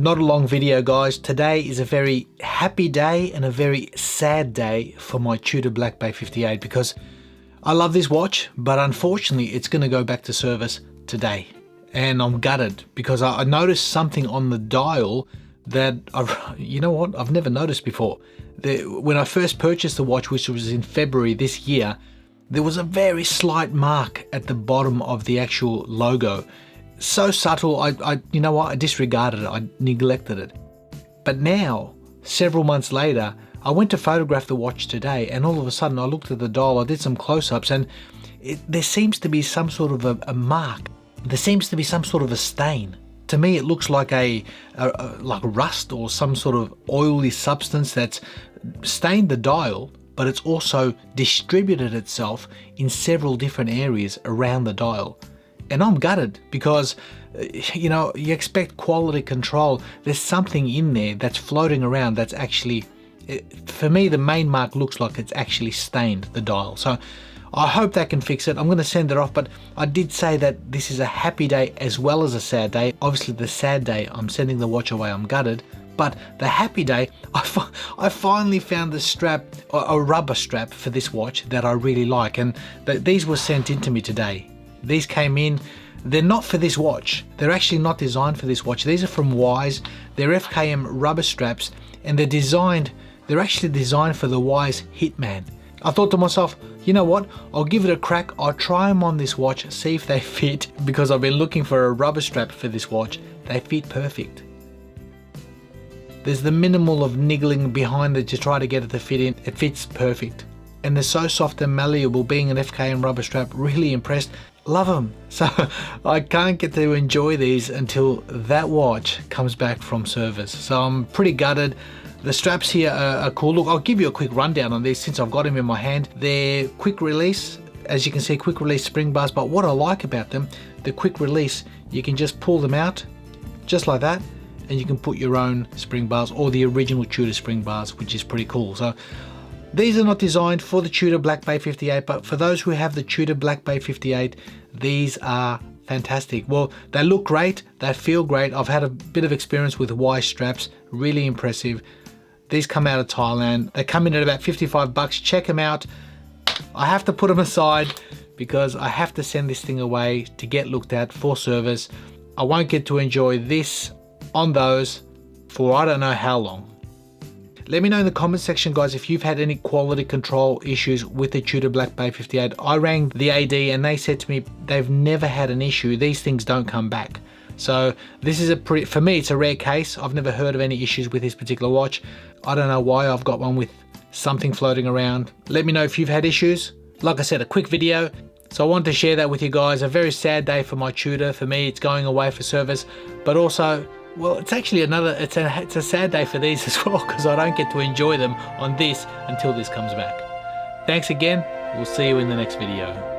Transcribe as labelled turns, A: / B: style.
A: Not a long video, guys. Today is a very happy day and a very sad day for my Tudor Black Bay 58 because I love this watch, but unfortunately it's going to go back to service today. And I'm gutted because I noticed something on the dial that, you know what, I've never noticed before. When I first purchased the watch, which was in February this year, there was a very slight mark at the bottom of the actual logo. So subtle, you know what, I disregarded it, I neglected it. But now, several months later, I went to photograph the watch today, and all of a sudden I looked at the dial, I did some close-ups, and there seems to be some sort of a mark. There seems to be some sort of a stain. To me, it looks like like rust or some sort of oily substance that's stained the dial, but it's also distributed itself in several different areas around the dial. And I'm gutted because, you know, you expect quality control. There's something in there that's floating around that's actually, for me, the main mark looks like it's actually stained the dial. So I hope that can fix it. I'm going to send it off, but I did say that this is a happy day as well as a sad day. Obviously, the sad day, I'm sending the watch away, I'm gutted. But the happy day, I finally found the strap, a rubber strap for this watch that I really like. And these were sent in to me today. These came in. They're not for this watch. They're actually not designed for this watch. These are from Wise. They're FKM rubber straps, and they're actually designed for the Wise Hitman. I thought to myself, you know what? I'll give it a crack. I'll try them on this watch, see if they fit, because I've been looking for a rubber strap for this watch. They fit perfect. There's the minimal of niggling behind it to try to get it to fit in. It fits perfect. And they're so soft and malleable. Being an FKM rubber strap, really impressed. Love them. So I can't get to enjoy these until that watch comes back from service. So I'm pretty gutted. The straps here are cool. Look, I'll give you a quick rundown on these since I've got them in my hand. They're quick release, as you can see, quick release spring bars. But what I like about them, the quick release, you can just pull them out just like that, and you can put your own spring bars or the original Tudor spring bars, which is pretty cool. So these are not designed for the Tudor Black Bay 58, but for those who have the Tudor Black Bay 58, these are fantastic. Well, they look great, they feel great. I've had a bit of experience with Wise straps, really impressive. These come out of Thailand. They come in at about 55 bucks. Check them out. I have to put them aside because I have to send this thing away to get looked at for service. I won't get to enjoy this on those for I don't know how long. Let me know in the comment section, guys, if you've had any quality control issues with the Tudor Black Bay 58. I rang the AD and they said to me they've never had an issue. These things don't come back. So this is for me, it's a rare case. I've never heard of any issues with this particular watch. I don't know why I've got one with something floating around. Let me know if you've had issues. Like I said, a quick video. So I wanted to share that with you guys. A very sad day for my Tudor. For me, it's going away for service, but also, well, it's actually it's a sad day for these as well because I don't get to enjoy them on this until this comes back. Thanks again. We'll see you in the next video.